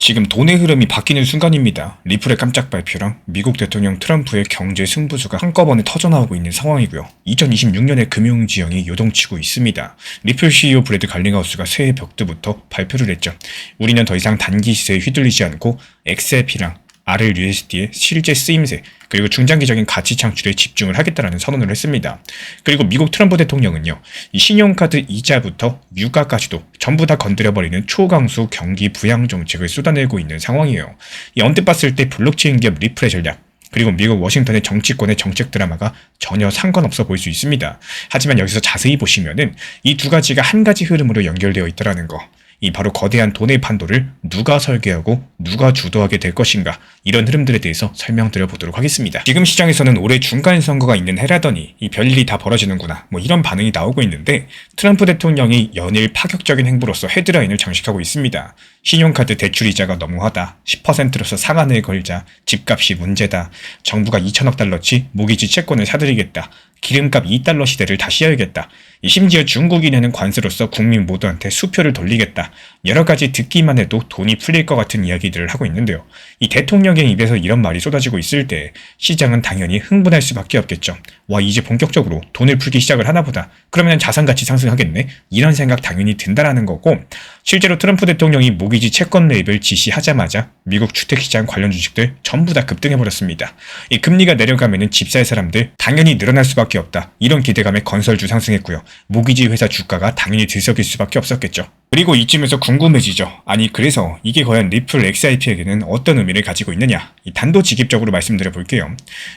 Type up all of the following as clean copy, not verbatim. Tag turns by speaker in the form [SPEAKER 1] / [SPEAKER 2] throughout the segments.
[SPEAKER 1] 지금 돈의 흐름이 바뀌는 순간입니다. 리플의 깜짝 발표랑 미국 대통령 트럼프의 경제 승부수가 한꺼번에 터져나오고 있는 상황이고요. 2026년의 금융지형이 요동치고 있습니다. 리플 CEO 브래드 갈링하우스가 새해 벽두부터 발표를 했죠. 우리는 더 이상 단기 시세에 휘둘리지 않고 XRP랑 RLUSD의 실제 쓰임새 그리고 중장기적인 가치 창출에 집중을 하겠다라는 선언을 했습니다. 그리고 미국 트럼프 대통령은요, 이 신용카드 이자부터 유가까지도 전부 다 건드려버리는 초강수 경기 부양 정책을 쏟아내고 있는 상황이에요. 이 언뜻 봤을 때 블록체인 기업 리플의 전략 그리고 미국 워싱턴의 정치권의 정책 드라마가 전혀 상관없어 보일 수 있습니다. 하지만 여기서 자세히 보시면은 이 두 가지가 한 가지 흐름으로 연결되어 있다는 거. 이 바로 거대한 돈의 판도를 누가 설계하고 누가 주도하게 될 것인가, 이런 흐름들에 대해서 설명드려 보도록 하겠습니다. 지금 시장에서는 올해 중간 선거가 있는 해라더니 이 별일이 다 벌어지는구나, 뭐 이런 반응이 나오고 있는데, 트럼프 대통령이 연일 파격적인 행보로서 헤드라인을 장식하고 있습니다. 신용카드 대출 이자가 너무하다, 10%로서 상한을 걸자, 집값이 문제다, 정부가 2천억 달러치 모기지 채권을 사들이겠다, 기름값 2달러 시대를 다시 열겠다, 심지어 중국이 내는 관세로서 국민 모두한테 수표를 돌리겠다, 여러 가지 듣기만 해도 돈이 풀릴 것 같은 이야기들을 하고 있는데요. 이 대통령의 입에서 이런 말이 쏟아지고 있을 때 시장은 당연히 흥분할 수밖에 없겠죠. 와, 이제 본격적으로 돈을 풀기 시작을 하나 보다, 그러면 자산가치 상승하겠네, 이런 생각 당연히 든다라는 거고, 실제로 트럼프 대통령이 모기지 채권 매입을 지시하자마자 미국 주택시장 관련 주식들 전부 다 급등해버렸습니다. 이 금리가 내려가면은 집 살 사람들 당연히 늘어날 수밖에 없다, 이런 기대감에 건설주 상승했고요. 모기지 회사 주가가 당연히 들썩일 수밖에 없었겠죠. 그리고 이쯤에서 궁금해지죠. 아니, 그래서 이게 과연 리플 XRP에게는 어떤 의미를 가지고 있느냐? 단도직입적으로 말씀드려 볼게요.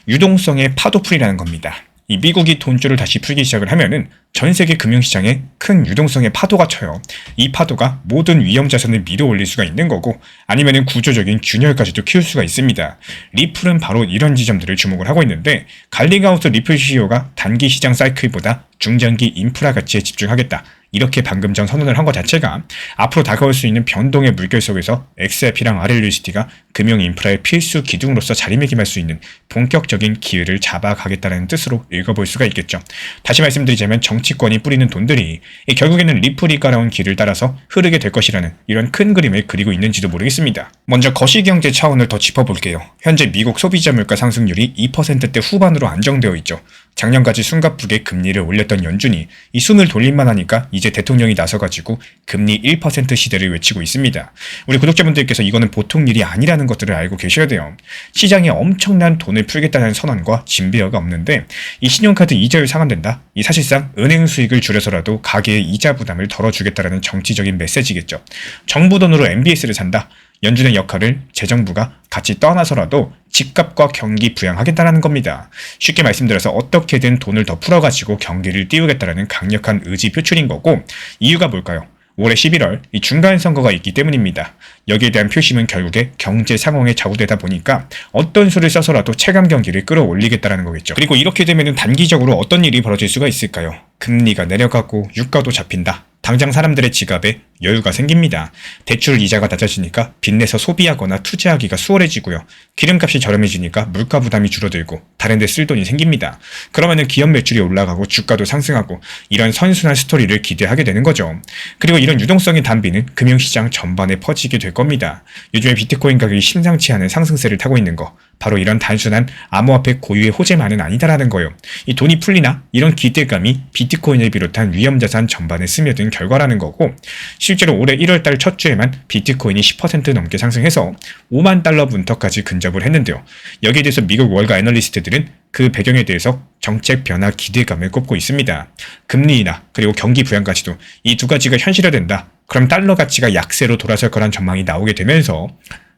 [SPEAKER 1] 유동성의 파도풀이라는 겁니다. 이 미국이 돈줄을 다시 풀기 시작을 하면은 전 세계 금융시장에 큰 유동성의 파도가 쳐요. 이 파도가 모든 위험 자산을 밀어올릴 수가 있는 거고, 아니면은 구조적인 균열까지도 키울 수가 있습니다. 리플은 바로 이런 지점들을 주목을 하고 있는데, 갈링하우스 리플 CEO가 단기 시장 사이클보다 중장기 인프라 가치에 집중하겠다, 이렇게 방금 전 선언을 한 것 자체가 앞으로 다가올 수 있는 변동의 물결 속에서 XRP랑 RLUSD가 금융 인프라의 필수 기둥으로서 자리매김할 수 있는 본격적인 기회를 잡아가겠다는 뜻으로 읽어볼 수가 있겠죠. 다시 말씀드리자면 정치권이 뿌리는 돈들이 결국에는 리플이 깔아온 길을 따라서 흐르게 될 것이라는 이런 큰 그림을 그리고 있는지도 모르겠습니다. 먼저 거시경제 차원을 더 짚어볼게요. 현재 미국 소비자 물가 상승률이 2%대 후반으로 안정되어 있죠. 작년까지 숨가쁘게 금리를 올렸던 연준이 이 숨을 돌릴만 하니까 이제 대통령이 나서가지고 금리 1% 시대를 외치고 있습니다. 우리 구독자분들께서 이거는 보통 일이 아니라는 것들을 알고 계셔야 돼요. 시장에 엄청난 돈을 풀겠다는 선언과 진배어가 없는데, 이 신용카드 이자율 상한된다? 이 사실상 은행 수익을 줄여서라도 가계의 이자 부담을 덜어주겠다는 정치적인 메시지겠죠. 정부 돈으로 MBS를 산다? 연준의 역할을 재정부가 같이 떠나서라도 집값과 경기 부양하겠다는 겁니다. 쉽게 말씀드려서 어떻게든 돈을 더 풀어가지고 경기를 띄우겠다는 강력한 의지 표출인 거고, 이유가 뭘까요? 올해 11월 이 중간 선거가 있기 때문입니다. 여기에 대한 표심은 결국에 경제 상황에 좌우되다 보니까 어떤 수를 써서라도 체감 경기를 끌어올리겠다는 거겠죠. 그리고 이렇게 되면 단기적으로 어떤 일이 벌어질 수가 있을까요? 금리가 내려가고 유가도 잡힌다. 당장 사람들의 지갑에 여유가 생깁니다. 대출 이자가 낮아지니까 빚내서 소비하거나 투자하기가 수월해지고요. 기름값이 저렴해지니까 물가 부담이 줄어들고 다른 데 쓸 돈이 생깁니다. 그러면은 기업 매출이 올라가고 주가도 상승하고, 이런 선순환 스토리를 기대하게 되는 거죠. 그리고 이런 유동성의 단비는 금융시장 전반에 퍼지게 될 겁니다. 요즘에 비트코인 가격이 심상치 않은 상승세를 타고 있는 거, 바로 이런 단순한 암호화폐 고유의 호재만은 아니다라는 거예요. 이 돈이 풀리나? 이런 기대감이 비트코인을 비롯한 위험자산 전반에 스며든 결과라는 거고, 실제로 올해 1월달 첫 주에만 비트코인이 10% 넘게 상승해서 5만 달러 문턱까지 근접을 했는데요. 여기에 대해서 미국 월가 애널리스트들은 그 배경에 대해서 정책 변화 기대감을 꼽고 있습니다. 금리 인하 그리고 경기 부양까지도 이 두 가지가 현실화된다. 그럼 달러 가치가 약세로 돌아설 거란 전망이 나오게 되면서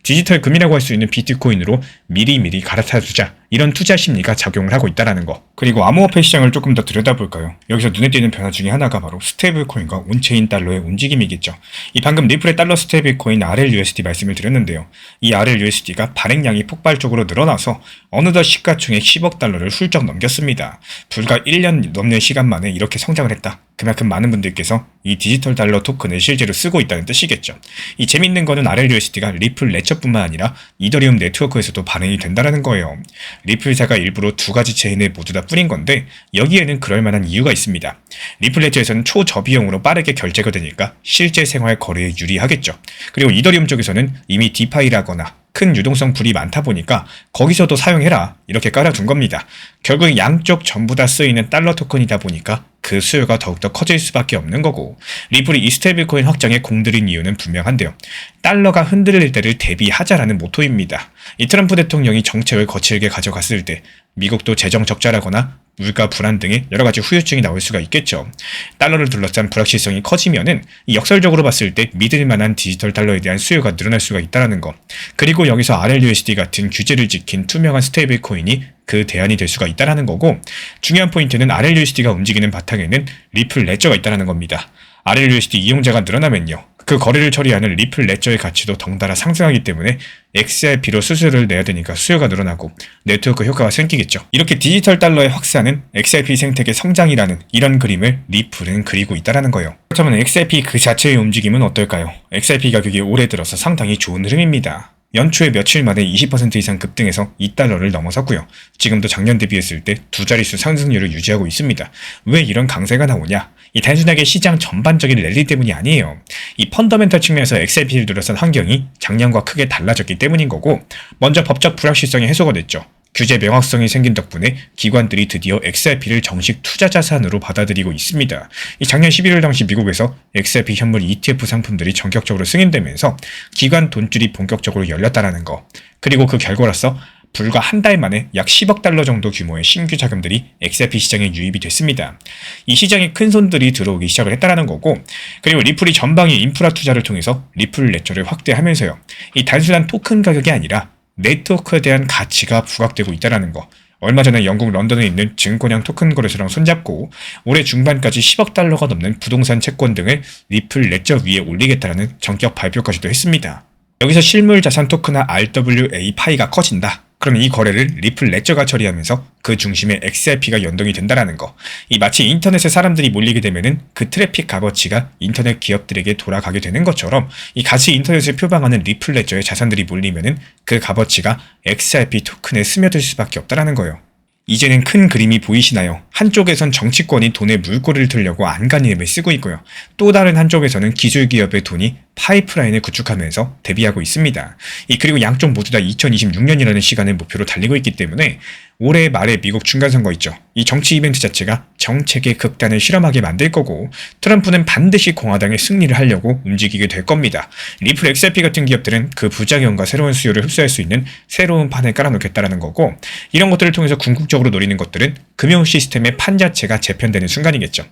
[SPEAKER 1] 디지털 금이라고 할 수 있는 비트코인으로 미리미리 갈아타두자, 이런 투자 심리가 작용을 하고 있다는 거. 그리고 암호화폐 시장을 조금 더 들여다볼까요? 여기서 눈에 띄는 변화 중에 하나가 바로 스테이블 코인과 온체인 달러의 움직임이겠죠. 이 방금 리플의 달러 스테이블 코인 RLUSD 말씀을 드렸는데요. 이 RLUSD가 발행량이 폭발적으로 늘어나서 어느덧 시가총액 10억 달러를 훌쩍 넘겼습니다. 불과 1년 넘는 시간 만에 이렇게 성장을 했다. 그만큼 많은 분들께서 이 디지털 달러 토큰을 실제로 쓰고 있다는 뜻이겠죠. 이 재밌는 거는 RLUSD가 리플 레처뿐만 아니라 이더리움 네트워크에서도 반응이 된다는 거예요. 리플사가 일부러 두 가지 체인을 모두 다 뿌린 건데 여기에는 그럴 만한 이유가 있습니다. 리플 레저에서는 초저비용으로 빠르게 결제가 되니까 실제 생활 거래에 유리하겠죠. 그리고 이더리움 쪽에서는 이미 디파이라거나 큰 유동성 풀이 많다 보니까 거기서도 사용해라 이렇게 깔아둔 겁니다. 결국 양쪽 전부 다 쓰이는 달러 토큰이다 보니까 그 수요가 더욱더 커질 수밖에 없는 거고, 리플이 이 스테이블코인 확장에 공들인 이유는 분명한데요. 달러가 흔들릴 때를 대비하자라는 모토입니다. 이 트럼프 대통령이 정책을 거칠게 가져갔을 때 미국도 재정 적자라거나 물가 불안 등의 여러 가지 후유증이 나올 수가 있겠죠. 달러를 둘러싼 불확실성이 커지면은 역설적으로 봤을 때 믿을 만한 디지털 달러에 대한 수요가 늘어날 수가 있다는 거. 그리고 여기서 RLUSD 같은 규제를 지킨 투명한 스테이블 코인이 그 대안이 될 수가 있다는 거고, 중요한 포인트는 RLUSD가 움직이는 바탕에는 리플 레저가 있다는 겁니다. RLUSD 이용자가 늘어나면요, 그 거래를 처리하는 리플 레저의 가치도 덩달아 상승하기 때문에 XRP로 수수료를 내야 되니까 수요가 늘어나고 네트워크 효과가 생기겠죠. 이렇게 디지털 달러의 확산은 XRP 생태계 성장이라는 이런 그림을 리플은 그리고 있다는 거예요. 그렇다면 XRP 그 자체의 움직임은 어떨까요? XRP 가격이 올해 들어서 상당히 좋은 흐름입니다. 연초에 며칠 만에 20% 이상 급등해서 2달러를 넘어섰고요. 지금도 작년 대비했을 때 두 자릿수 상승률을 유지하고 있습니다. 왜 이런 강세가 나오냐? 이 단순하게 시장 전반적인 랠리 때문이 아니에요. 이 펀더멘털 측면에서 XRP를 둘러싼 환경이 작년과 크게 달라졌기 때문인 거고, 먼저 법적 불확실성이 해소가 됐죠. 규제 명확성이 생긴 덕분에 기관들이 드디어 XRP를 정식 투자 자산으로 받아들이고 있습니다. 이 작년 11월 당시 미국에서 XRP 현물 ETF 상품들이 전격적으로 승인되면서 기관 돈줄이 본격적으로 열렸다는 거. 그리고 그 결과로서 불과 한 달 만에 약 10억 달러 정도 규모의 신규 자금들이 XRP 시장에 유입이 됐습니다. 이 시장에 큰 손들이 들어오기 시작을 했다는 거고, 그리고 리플이 전방위 인프라 투자를 통해서 리플 레저를 확대하면서요, 이 단순한 토큰 가격이 아니라 네트워크에 대한 가치가 부각되고 있다는 거. 얼마 전에 영국 런던에 있는 증권형 토큰 거래소랑 손잡고 올해 중반까지 10억 달러가 넘는 부동산 채권 등을 리플 레저 위에 올리겠다라는 전격 발표까지도 했습니다. 여기서 실물 자산 토큰화 RWA 파이가 커진다. 그럼 이 거래를 리플 레저가 처리하면서 그 중심에 XRP가 연동이 된다는 거. 이 마치 인터넷에 사람들이 몰리게 되면은 그 트래픽 값어치가 인터넷 기업들에게 돌아가게 되는 것처럼, 이 같이 인터넷을 표방하는 리플 레저에 자산들이 몰리면은 그 값어치가 XRP 토큰에 스며들 수밖에 없다는 거예요. 이제는 큰 그림이 보이시나요? 한쪽에선 정치권이 돈의 물꼬리를 틀려고 안간힘을 쓰고 있고요. 또 다른 한쪽에서는 기술기업의 돈이 파이프라인을 구축하면서 대비하고 있습니다. 그리고 양쪽 모두 다 2026년이라는 시간을 목표로 달리고 있기 때문에 올해 말에 미국 중간선거 있죠. 이 정치 이벤트 자체가 정책의 극단을 실험하게 만들 거고, 트럼프는 반드시 공화당의 승리를 하려고 움직이게 될 겁니다. 리플 XRP 같은 기업들은 그 부작용과 새로운 수요를 흡수할 수 있는 새로운 판을 깔아놓겠다는 거고, 이런 것들을 통해서 궁극적으로 노리는 것들은 금융 시스템의 판 자체가 재편되는 순간이겠죠.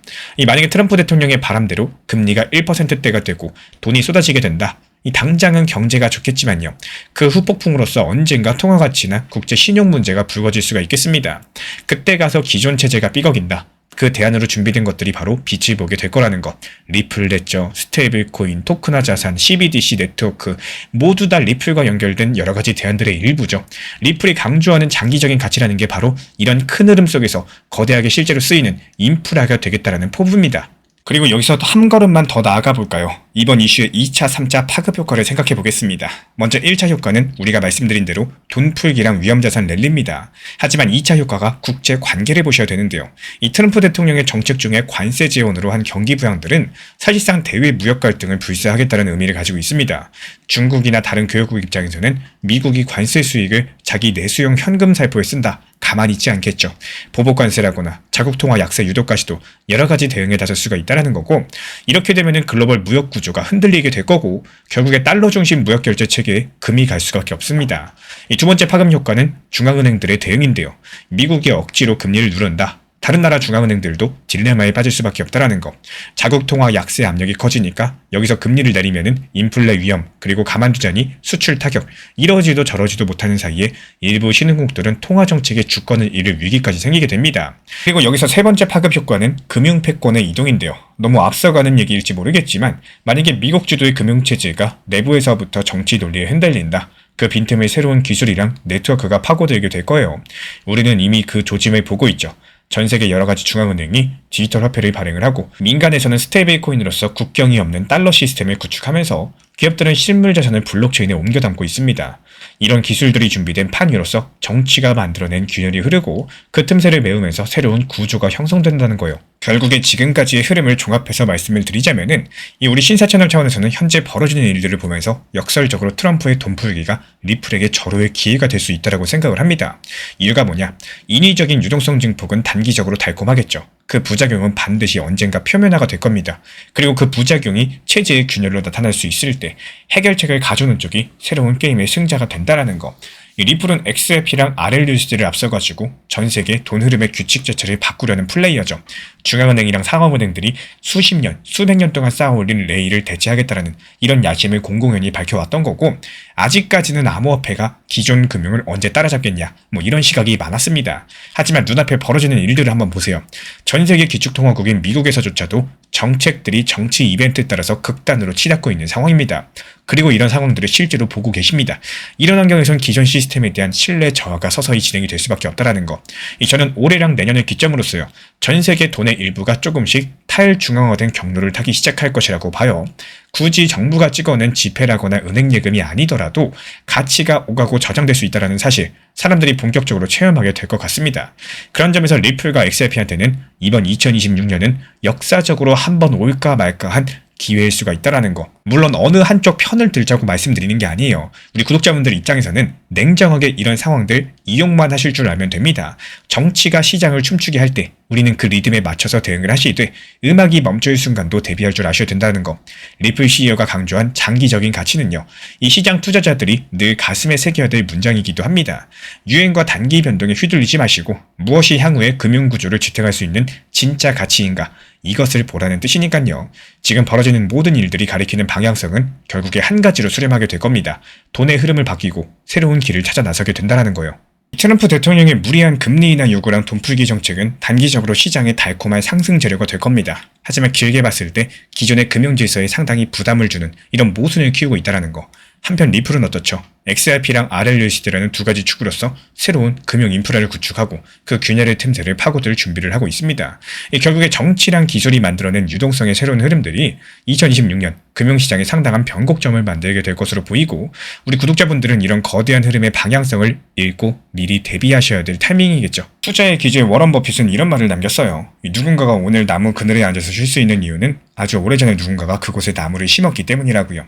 [SPEAKER 1] 만약에 트럼프 대통령의 바람대로 금리가 1%대가 되고 돈이 쏟아지게 된다. 당장은 경제가 좋겠지만요, 그 후폭풍으로서 언젠가 통화가치나 국제 신용 문제가 불거질 수가 있겠습니다. 그때 가서 기존 체제가 삐걱인다. 그 대안으로 준비된 것들이 바로 빛을 보게 될 거라는 것. 리플 레저, 스테이블 코인, 토큰화 자산, CBDC 네트워크, 모두 다 리플과 연결된 여러 가지 대안들의 일부죠. 리플이 강조하는 장기적인 가치라는 게 바로 이런 큰 흐름 속에서 거대하게 실제로 쓰이는 인프라가 되겠다라는 포부입니다. 그리고 여기서 한 걸음만 더 나아가 볼까요? 이번 이슈의 2차, 3차 파급 효과를 생각해 보겠습니다. 먼저 1차 효과는 우리가 말씀드린 대로 돈 풀기랑 위험자산 랠리입니다. 하지만 2차 효과가 국제 관계를 보셔야 되는데요. 이 트럼프 대통령의 정책 중에 관세 지원으로 한 경기 부양들은 사실상 대외 무역 갈등을 불사하겠다는 의미를 가지고 있습니다. 중국이나 다른 교역국 입장에서는 미국이 관세 수익을 자기 내수용 현금 살포에 쓴다. 가만히 있지 않겠죠. 보복관세라거나 자국통화 약세 유도까지도 여러 가지 대응에 나설 수가 있다는 거고, 이렇게 되면은 글로벌 무역 구조가 흔들리게 될 거고, 결국에 달러 중심 무역 결제 체계에 금이 갈 수밖에 없습니다. 두 번째 파급 효과는 중앙은행들의 대응인데요. 미국이 억지로 금리를 누른다. 다른 나라 중앙은행들도 딜레마에 빠질 수밖에 없다는 거. 자국 통화 약세 압력이 커지니까 여기서 금리를 내리면은 인플레 위험, 그리고 가만두자니 수출 타격, 이러지도 저러지도 못하는 사이에 일부 신흥국들은 통화 정책의 주권을 잃을 위기까지 생기게 됩니다. 그리고 여기서 세 번째 파급 효과는 금융 패권의 이동인데요. 너무 앞서가는 얘기일지 모르겠지만, 만약에 미국 주도의 금융체제가 내부에서부터 정치 논리에 흔들린다. 그 빈틈의 새로운 기술이랑 네트워크가 파고들게 될 거예요. 우리는 이미 그 조짐을 보고 있죠. 전 세계 여러 가지 중앙은행이 디지털 화폐를 발행을 하고, 민간에서는 스테이블 코인으로서 국경이 없는 달러 시스템을 구축하면서 기업들은 실물 자산을 블록체인에 옮겨 담고 있습니다. 이런 기술들이 준비된 판 위로서 정치가 만들어낸 균열이 흐르고 그 틈새를 메우면서 새로운 구조가 형성된다는 거예요. 결국에 지금까지의 흐름을 종합해서 말씀을 드리자면은 이 우리 신사 채널 차원에서는 현재 벌어지는 일들을 보면서 역설적으로 트럼프의 돈 풀기가 리플에게 절호의 기회가 될 수 있다고 생각을 합니다. 이유가 뭐냐? 인위적인 유동성 증폭은 단기적으로 달콤하겠죠. 그 부작용은 반드시 언젠가 표면화가 될 겁니다. 그리고 그 부작용이 체제의 균열로 나타날 수 있을 때 해결책을 가져오는 쪽이 새로운 게임의 승자가 된다라는 거. 이 리플은 XRP랑 RLUSD를 앞서가지고 전 세계 돈 흐름의 규칙 자체를 바꾸려는 플레이어죠. 중앙은행이랑 상업은행들이 수십 년, 수백 년 동안 쌓아올린 레이를 대체하겠다라는 이런 야심을 공공연히 밝혀왔던 거고, 아직까지는 암호화폐가 기존 금융을 언제 따라잡겠냐, 뭐 이런 시각이 많았습니다. 하지만 눈앞에 벌어지는 일들을 한번 보세요. 전 세계 기축통화국인 미국에서조차도 정책들이 정치 이벤트에 따라서 극단으로 치닫고 있는 상황입니다. 그리고 이런 상황들을 실제로 보고 계십니다. 이런 환경에선 기존 시스템에 대한 신뢰 저하가 서서히 진행이 될 수밖에 없다라는 거. 저는 올해랑 내년을 기점으로써요. 전 세계 돈의 일부가 조금씩 탈중앙화된 경로를 타기 시작할 것이라고 봐요. 굳이 정부가 찍어낸 지폐라거나 은행 예금이 아니더라도 가치가 오가고 저장될 수 있다는 사실, 사람들이 본격적으로 체험하게 될 것 같습니다. 그런 점에서 리플과 XRP한테는 이번 2026년은 역사적으로 한번 올까 말까한 기회일 수가 있다라는 거. 물론 어느 한쪽 편을 들자고 말씀드리는 게 아니에요. 우리 구독자분들 입장에서는 냉정하게 이런 상황들 이용만 하실 줄 알면 됩니다. 정치가 시장을 춤추게 할 때 우리는 그 리듬에 맞춰서 대응을 하시되 음악이 멈춰있을 순간도 대비할 줄 아셔야 된다는 거. 리플 CEO가 강조한 장기적인 가치는요. 이 시장 투자자들이 늘 가슴에 새겨야 될 문장이기도 합니다. 유행과 단기 변동에 휘둘리지 마시고 무엇이 향후의 금융구조를 지탱할 수 있는 진짜 가치인가, 이것을 보라는 뜻이니까요. 지금 벌어지는 모든 일들이 가리키는 방향성은 결국에 한 가지로 수렴하게 될 겁니다. 돈의 흐름을 바뀌고 새로운 길을 찾아 나서게 된다는 거예요. 트럼프 대통령의 무리한 금리 인하 요구랑 돈풀기 정책은 단기적으로 시장에 달콤한 상승 재료가 될 겁니다. 하지만 길게 봤을 때 기존의 금융 질서에 상당히 부담을 주는 이런 모순을 키우고 있다는 거. 한편 리플은 어떻죠? XRP랑 RLUSD라는 두 가지 축으로서 새로운 금융 인프라를 구축하고 그 균열의 틈새를 파고들 준비를 하고 있습니다. 결국에 정치랑 기술이 만들어낸 유동성의 새로운 흐름들이 2026년 금융시장에 상당한 변곡점을 만들게 될 것으로 보이고, 우리 구독자분들은 이런 거대한 흐름의 방향성을 읽고 미리 대비하셔야 될 타이밍이겠죠. 투자의 기재 워런 버핏은 이런 말을 남겼어요. 누군가가 오늘 나무 그늘에 앉아서 쉴 수 있는 이유는 아주 오래전에 누군가가 그곳에 나무를 심었기 때문이라고요.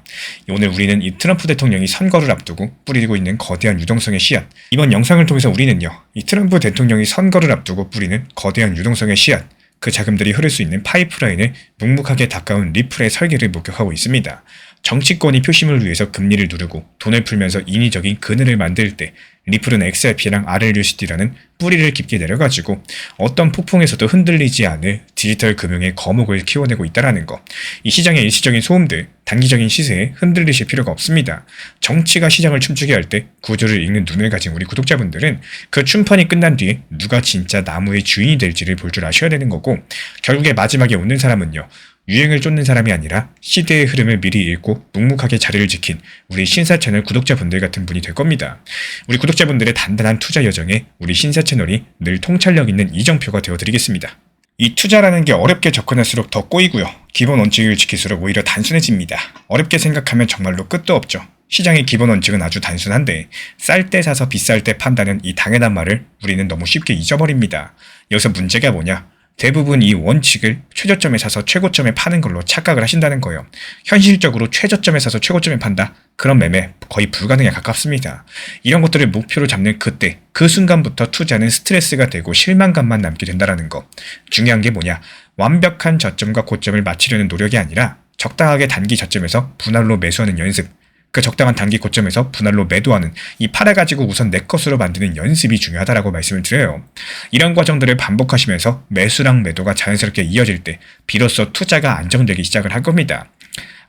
[SPEAKER 1] 오늘 우리는 이 트럼프 대통령이 선거를 앞두고 뿌리고 있는 거대한 유동성의 씨앗, 이번 영상을 통해서 우리는요, 이 트럼프 대통령이 선거를 앞두고 뿌리는 거대한 유동성의 씨앗, 그 자금들이 흐를 수 있는 파이프라인을 묵묵하게 닦아온 리플의 설계를 목격하고 있습니다. 정치권이 표심을 위해서 금리를 누르고 돈을 풀면서 인위적인 그늘을 만들 때 리플은 XRP랑 RLUSD라는 뿌리를 깊게 내려가지고 어떤 폭풍에서도 흔들리지 않을 디지털 금융의 거목을 키워내고 있다는 거. 이 시장의 일시적인 소음들, 단기적인 시세에 흔들리실 필요가 없습니다. 정치가 시장을 춤추게 할 때 구조를 읽는 눈을 가진 우리 구독자분들은 그 춤판이 끝난 뒤에 누가 진짜 나무의 주인이 될지를 볼 줄 아셔야 되는 거고, 결국에 마지막에 오는 사람은요, 유행을 쫓는 사람이 아니라 시대의 흐름을 미리 읽고 묵묵하게 자리를 지킨 우리 신사 채널 구독자분들 같은 분이 될 겁니다. 우리 구독자분들의 단단한 투자 여정에 우리 신사 채널이 늘 통찰력 있는 이정표가 되어드리겠습니다. 이 투자라는 게 어렵게 접근할수록 더 꼬이고요. 기본 원칙을 지킬수록 오히려 단순해집니다. 어렵게 생각하면 정말로 끝도 없죠. 시장의 기본 원칙은 아주 단순한데 쌀 때 사서 비쌀 때 판다는 이 당연한 말을 우리는 너무 쉽게 잊어버립니다. 여기서 문제가 뭐냐? 대부분 이 원칙을 최저점에 사서 최고점에 파는 걸로 착각을 하신다는 거예요. 현실적으로 최저점에 사서 최고점에 판다? 그런 매매 거의 불가능에 가깝습니다. 이런 것들을 목표로 잡는 그때, 그 순간부터 투자는 스트레스가 되고 실망감만 남게 된다는 거. 중요한 게 뭐냐? 완벽한 저점과 고점을 맞추려는 노력이 아니라 적당하게 단기 저점에서 분할로 매수하는 연습, 그 적당한 단기 고점에서 분할로 매도하는 이 팔아가지고 우선 내 것으로 만드는 연습이 중요하다라고 말씀을 드려요. 이런 과정들을 반복하시면서 매수랑 매도가 자연스럽게 이어질 때 비로소 투자가 안정되기 시작을 할 겁니다.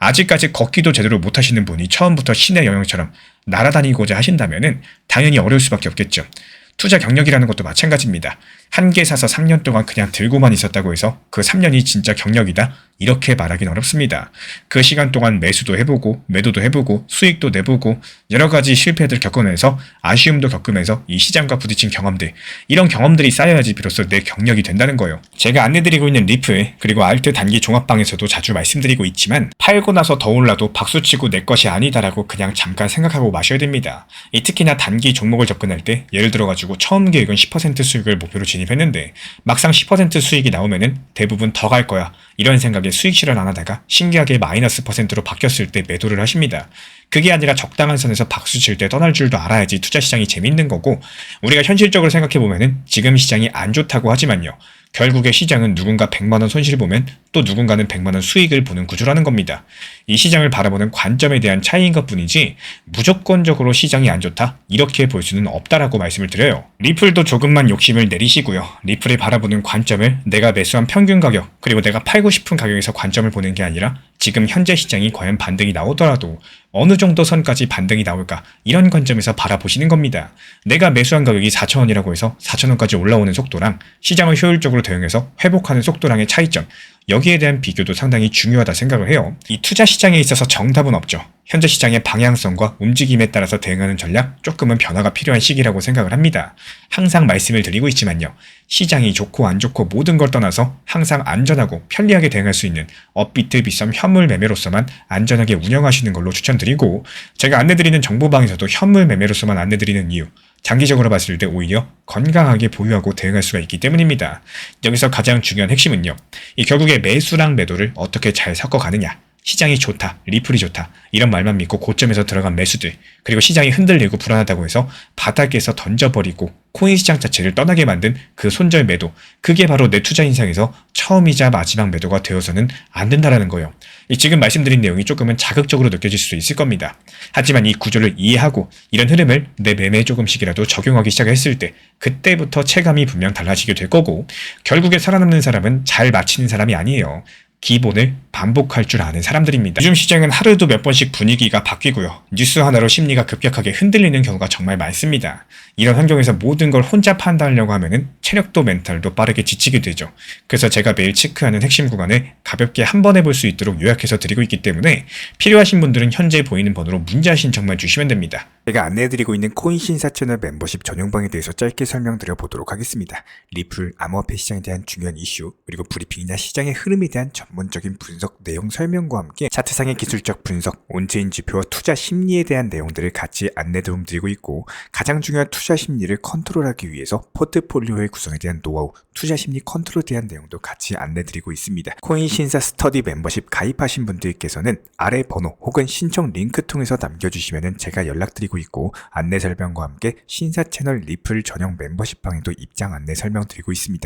[SPEAKER 1] 아직까지 걷기도 제대로 못하시는 분이 처음부터 신의 영역처럼 날아다니고자 하신다면 당연히 어려울 수밖에 없겠죠. 투자 경력이라는 것도 마찬가지입니다. 한 개 사서 3년 동안 그냥 들고만 있었다고 해서 그 3년이 진짜 경력이다? 이렇게 말하긴 어렵습니다. 그 시간 동안 매수도 해보고 매도도 해보고 수익도 내보고 여러 가지 실패들 겪으면서 아쉬움도 겪으면서 이 시장과 부딪힌 경험들, 이런 경험들이 쌓여야지 비로소 내 경력이 된다는 거예요. 제가 안내드리고 있는 리플 그리고 알트 단기 종합방에서도 자주 말씀드리고 있지만 팔고 나서 더 올라도 박수치고 내 것이 아니다라고 그냥 잠깐 생각하고 마셔야 됩니다. 특히나 단기 종목을 접근할 때 예를 들어가지고 처음 계획은 10% 수익을 목표로 진입했는데 막상 10% 수익이 나오면은 대부분 더 갈 거야 이런 생각에 수익 실현 안 하다가 신기하게 마이너스 %로 바뀌었을 때 매도를 하십니다. 그게 아니라 적당한 선에서 박수 칠 때 떠날 줄도 알아야지 투자 시장이 재밌는 거고, 우리가 현실적으로 생각해보면은 지금 시장이 안 좋다고 하지만요, 결국에 시장은 누군가 100만원 손실 보면 또 누군가는 100만원 수익을 보는 구조라는 겁니다. 이 시장을 바라보는 관점에 대한 차이인 것 뿐이지 무조건적으로 시장이 안 좋다 이렇게 볼 수는 없다라고 말씀을 드려요. 리플도 조금만 욕심을 내리시고요. 리플을 바라보는 관점을 내가 매수한 평균 가격 그리고 내가 팔고 싶은 가격에서 관점을 보는 게 아니라 지금 현재 시장이 과연 반등이 나오더라도 어느 정도 선까지 반등이 나올까 이런 관점에서 바라보시는 겁니다. 내가 매수한 가격이 4,000원이라고 해서 4,000원까지 올라오는 속도랑 시장을 효율적으로 대응해서 회복하는 속도랑의 차이점, 여기에 대한 비교도 상당히 중요하다 생각을 해요. 이 투자 시장에 있어서 정답은 없죠. 현재 시장의 방향성과 움직임에 따라서 대응하는 전략 조금은 변화가 필요한 시기라고 생각을 합니다. 항상 말씀을 드리고 있지만요, 시장이 좋고 안 좋고 모든 걸 떠나서 항상 안전하고 편리하게 대응할 수 있는 업비트 비썸 현물 매매로서만 안전하게 운영하시는 걸로 추천드리고, 제가 안내드리는 정보방에서도 현물 매매로서만 안내드리는 이유, 장기적으로 봤을 때 오히려 건강하게 보유하고 대응할 수가 있기 때문입니다. 여기서 가장 중요한 핵심은요, 이 결국에 매수랑 매도를 어떻게 잘 섞어가느냐, 시장이 좋다, 리플이 좋다 이런 말만 믿고 고점에서 들어간 매수들, 그리고 시장이 흔들리고 불안하다고 해서 바닥에서 던져버리고 코인 시장 자체를 떠나게 만든 그 손절 매도, 그게 바로 내 투자 인생에서 처음이자 마지막 매도가 되어서는 안 된다라는 거예요. 지금 말씀드린 내용이 조금은 자극적으로 느껴질 수 있을 겁니다. 하지만 이 구조를 이해하고 이런 흐름을 내 매매에 조금씩이라도 적용하기 시작했을 때 그때부터 체감이 분명 달라지게 될 거고, 결국에 살아남는 사람은 잘 마치는 사람이 아니에요. 기본을 반복할 줄 아는 사람들입니다. 요즘 시장은 하루에도 몇 번씩 분위기가 바뀌고요. 뉴스 하나로 심리가 급격하게 흔들리는 경우가 정말 많습니다. 이런 환경에서 모든 걸 혼자 판단하려고 하면은 체력도 멘탈도 빠르게 지치게 되죠. 그래서 제가 매일 체크하는 핵심 구간을 가볍게 한 번 해볼 수 있도록 요약해서 드리고 있기 때문에 필요하신 분들은 현재 보이는 번호로 문자 신청만 주시면 됩니다. 제가 안내해드리고 있는 코인 신사 채널 멤버십 전용방에 대해서 짧게 설명드려 보도록 하겠습니다. 리플, 암호화폐 시장에 대한 중요한 이슈, 그리고 브리핑이나 시장의 흐름에 대한 전문적인 분석 내용 설명과 함께 차트상의 기술적 분석, 온체인 지표와 투자 심리에 대한 내용들을 같이 안내 도움드리고 있고, 가장 중요한 투자 심리를 컨트롤하기 위해서 포트폴리오의 구성에 대한 노하우, 투자 심리 컨트롤에 대한 내용도 같이 안내드리고 있습니다. 코인 신사 스터디 멤버십 가입하신 분들께서는 아래 번호 혹은 신청 링크 통해서 남겨주시면 제가 연락드리고 있고, 안내 설명과 함께 신사 채널 리플 전용 멤버십 방에도 입장 안내 설명드리고 있습니다.